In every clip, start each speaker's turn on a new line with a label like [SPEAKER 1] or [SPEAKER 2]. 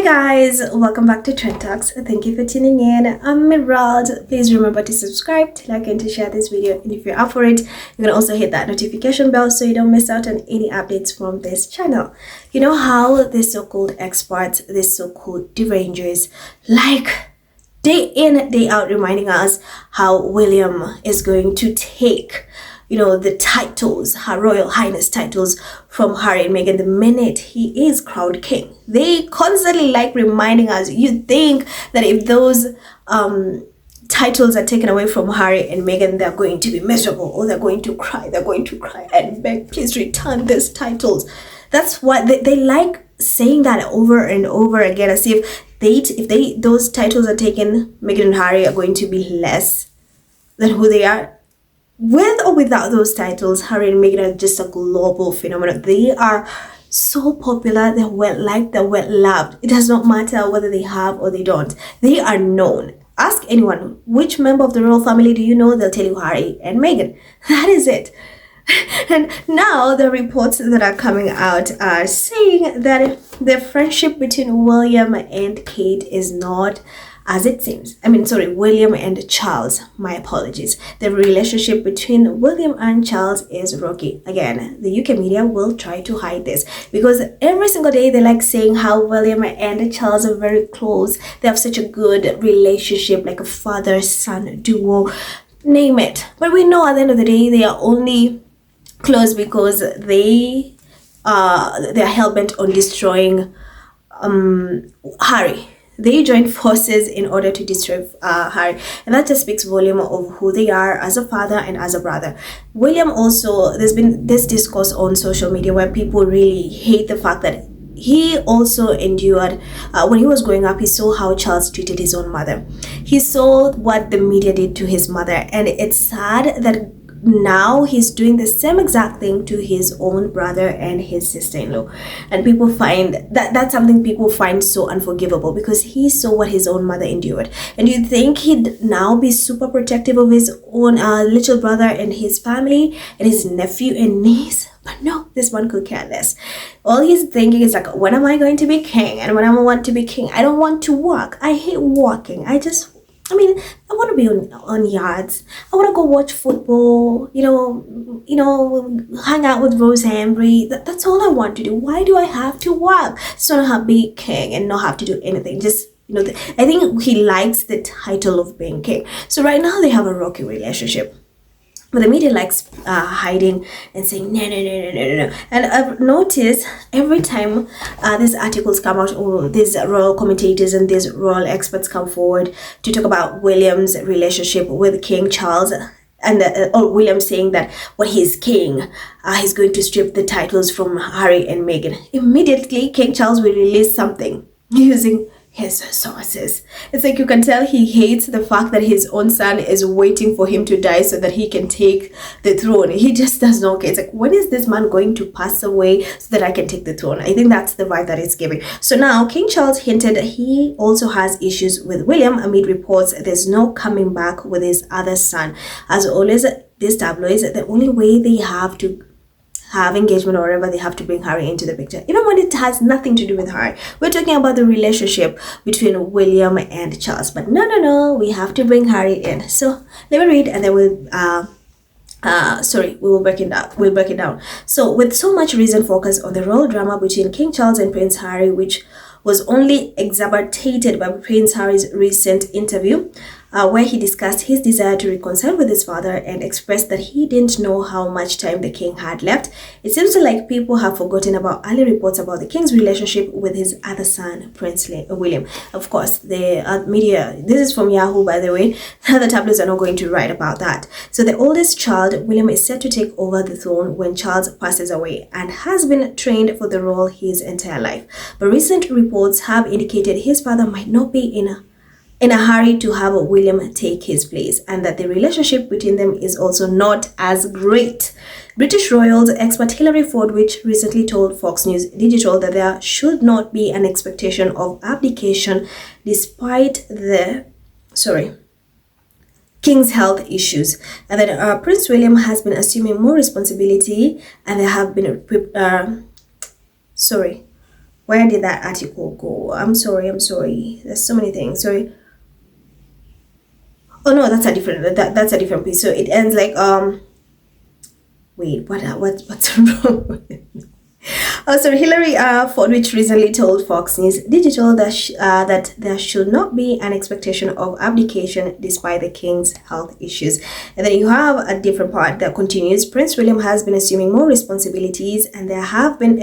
[SPEAKER 1] Hi guys, welcome back to Trend Talks. Thank you for tuning in. I'm Mirald. Please remember to subscribe, to like, and to share this video. And if you're up for it, you can also hit that notification bell so you don't miss out on any updates from this channel. You know how these so-called experts, these so-called derangers, like day in, day out reminding us how William is going to take the titles, her royal highness titles from Harry and Meghan the minute he is crowned king. They constantly like reminding us, you think that if those titles are taken away from Harry and Meghan, they're going to be miserable, or they're going to cry and beg, please return these titles. That's what they like saying that over and over again, as if those titles are taken, Meghan and Harry are going to be less than who they are. With or without those titles, Harry and Meghan are just a global phenomenon. They are so popular, they're well liked, they're well loved. It does not matter whether they have or they don't. They are known. Ask anyone, which member of the royal family do you know? They'll tell you Harry and Meghan. That is it. And now the reports that are coming out are saying that the friendship between William and Kate is not as it seems. William and Charles. My apologies. The relationship between William and Charles is rocky. Again, the UK media will try to hide this because every single day they like saying how William and Charles are very close. They have such a good relationship, like a father-son duo, name it. But we know at the end of the day they are only close because they are hell-bent on destroying Harry. They joined forces in order to destroy Harry, and that just speaks volume of who they are as a father and as a brother. William also, there's been this discourse on social media where people really hate the fact that he also endured, when he was growing up, he saw how Charles treated his own mother. He saw what the media did to his mother, and it's sad that now he's doing the same exact thing to his own brother and his sister-in-law, and people find that's something people find so unforgivable because he saw what his own mother endured. And you'd think he'd now be super protective of his own little brother and his family and his nephew and niece, but no, this one could care less. All he's thinking is like, when am I going to be king? And when I want to be king, I don't want to walk. I hate walking. I want to be on yards. I want to go watch football, hang out with Rose Henry. That's all I want to do. Why do I have to work? Just want to be king and not have to do anything. Just, I think he likes the title of being king. So right now they have a rocky relationship. But the media likes hiding and saying, no. And I've noticed every time these articles come out, or these royal commentators and these royal experts come forward to talk about William's relationship with King Charles, and or William saying that when he's king, he's going to strip the titles from Harry and Meghan. Immediately, King Charles will release something using his sources. It's like you can tell he hates the fact that his own son is waiting for him to die so that he can take the throne. He just does not care. It's like, when is this man going to pass away so that I can take the throne? I think that's the vibe that it's giving. So now King Charles hinted he also has issues with William amid reports there's no coming back with his other son. As always, these tabloids, the only way they have to have engagement or whatever, they have to bring Harry into the picture, even when it has nothing to do with Harry. We're talking about the relationship between William and Charles, but no, we have to bring Harry in. So let me read and then we will break it down. So with so much recent focus on the royal drama between King Charles and Prince Harry, which was only exacerbated by Prince Harry's recent interview, where he discussed his desire to reconcile with his father and expressed that he didn't know how much time the king had left. It seems like people have forgotten about early reports about the king's relationship with his other son, Prince William. Of course, the media, this is from Yahoo, by the way, the tabloids are not going to write about that. So the oldest child, William, is set to take over the throne when Charles passes away and has been trained for the role his entire life. But recent reports have indicated his father might not be in a hurry to have William take his place, and that the relationship between them is also not as great. British royals expert Hilary Fordwich recently told Fox News Digital that there should not be an expectation of abdication despite the King's health issues, and that Prince William has been assuming more responsibility, and there have been Where did that article go? I'm sorry. There's so many things. Sorry. Oh no, that's a different that's a different piece. So it ends like wait, what's wrong with it? Oh, so Hillary Fordwich recently told Fox News Digital that there should not be an expectation of abdication despite the king's health issues. And then you have a different part that continues. Prince William has been assuming more responsibilities, and there have been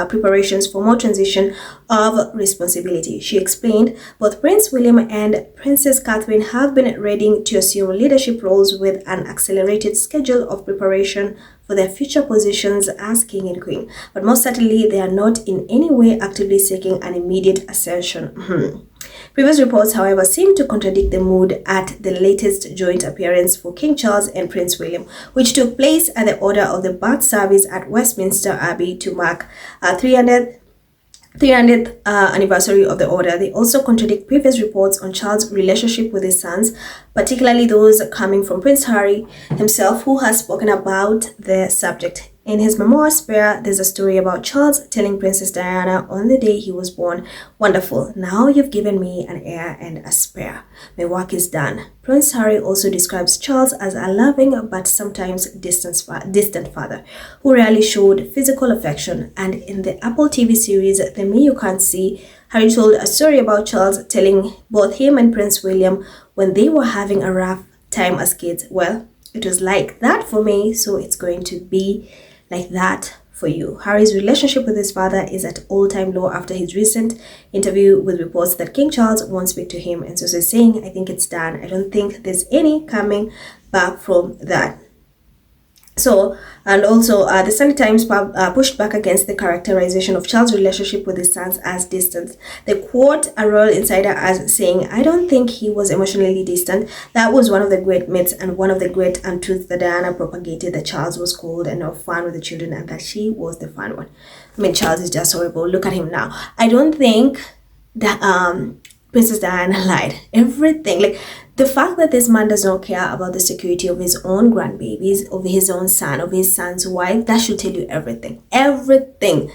[SPEAKER 1] preparations for more transition of responsibility. She explained both Prince William and Princess Catherine have been ready to assume leadership roles with an accelerated schedule of preparation for their future positions as king and queen, but most certainly they are not in any way actively seeking an immediate ascension. Previous reports, however, seem to contradict the mood at the latest joint appearance for King Charles and Prince William, which took place at the order of the Bath service at Westminster Abbey to mark 300th anniversary of the order. They also contradict previous reports on Charles' relationship with his sons, particularly those coming from Prince Harry himself, who has spoken about the subject. In his memoir, Spare, there's a story about Charles telling Princess Diana on the day he was born, "Wonderful, now you've given me an heir and a spare. My work is done." Prince Harry also describes Charles as a loving but sometimes distant father, who rarely showed physical affection. And in the Apple TV series, The Me You Can't See, Harry told a story about Charles telling both him and Prince William when they were having a rough time as kids, "Well, it was like that for me, so it's going to be like that for you." Harry's relationship with his father is at all-time low after his recent interview with reports that King Charles won't speak to him, and so he's saying, "I think it's done. I don't think there's any coming back from that." So, and also the Sunday Times pushed back against the characterization of Charles' relationship with his sons as distant. They quote a royal insider as saying, "I don't think he was emotionally distant. That was one of the great myths and one of the great untruths that Diana propagated, that Charles was cold and not fun with the children and that she was the fun one." I mean, Charles is just horrible. Look at him now. I don't think that Princess Diana lied. Everything, like the fact that this man does not care about the security of his own grandbabies, of his own son, of his son's wife, that should tell you everything. Everything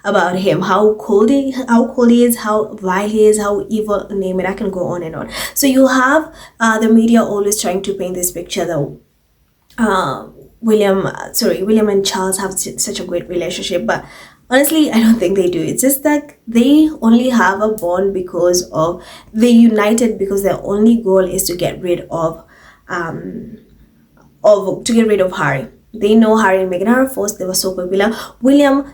[SPEAKER 1] about him. How cold he is, how vile he is, how evil, name it. I can go on and on. So you have the media always trying to paint this picture that William and Charles have such a great relationship, but honestly, I don't think they do. It's just that they only have a bond because of they united because their only goal is to get rid of Harry. They know Harry and Meghan are forced. They were so popular. William,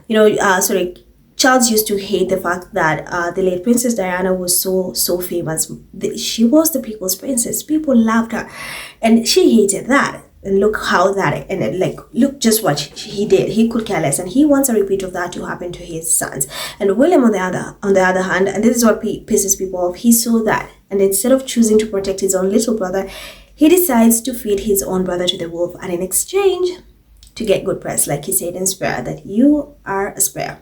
[SPEAKER 1] Charles used to hate the fact that the late Princess Diana was so famous. She was the people's princess. People loved her, and she hated that. And look how that ended. Look just what he did. He could care less, and he wants a repeat of that to happen to his sons. And William, on the other hand, and this is what pisses people off, he saw that, and instead of choosing to protect his own little brother, he decides to feed his own brother to the wolf, and in exchange, to get good press, like he said in Spare, that you are a spare.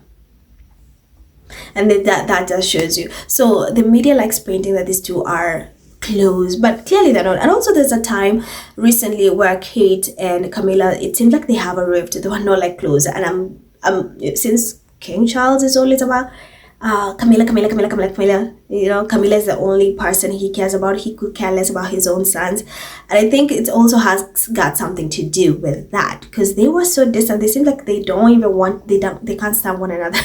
[SPEAKER 1] And that just shows you. So the media likes painting that these two are close, but clearly they're not. And also there's a time recently where Kate and Camilla, it seemed like they have a rift. They were not like close, and since King Charles is always about Camilla, Camilla is the only person he cares about. He could care less about his own sons, and I think it also has got something to do with that, because they were so distant. They seem like they can't stand one another.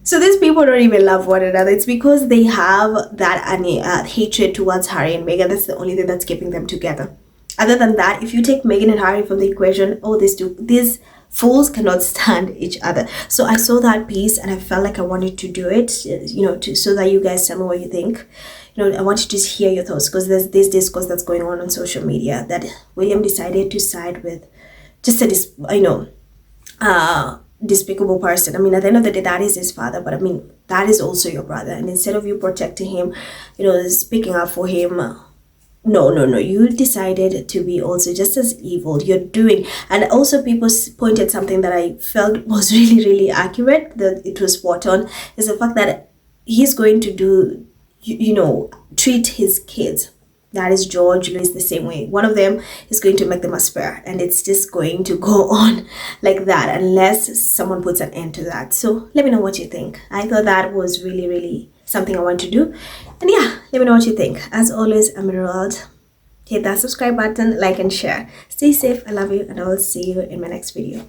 [SPEAKER 1] So these people don't even love one another. It's because they have that hatred towards Harry and Meghan. That's the only thing that's keeping them together. Other than that, if you take Meghan and Harry from the equation, these fools cannot stand each other. So I saw that piece and I felt like I wanted to do it, so that you guys tell me what you think. I want you to just hear your thoughts, because there's this discourse that's going on social media that William decided to side with just despicable person. I mean, at the end of the day, that is his father, but I mean, that is also your brother. And instead of you protecting him, speaking up for him, no, you decided to be also just as evil. You're doing, and also people pointed something that I felt was really, really accurate, that it was spot on, is the fact that he's going to treat his kids That is George Louis the same way. One of them is going to make them a spare, and it's just going to go on like that unless someone puts an end to that. So let me know what you think. I thought that was really, really something I want to do. And yeah, let me know what you think. As always, I'm Emerald. Hit that subscribe button, like and share. Stay safe. I love you, and I will see you in my next video.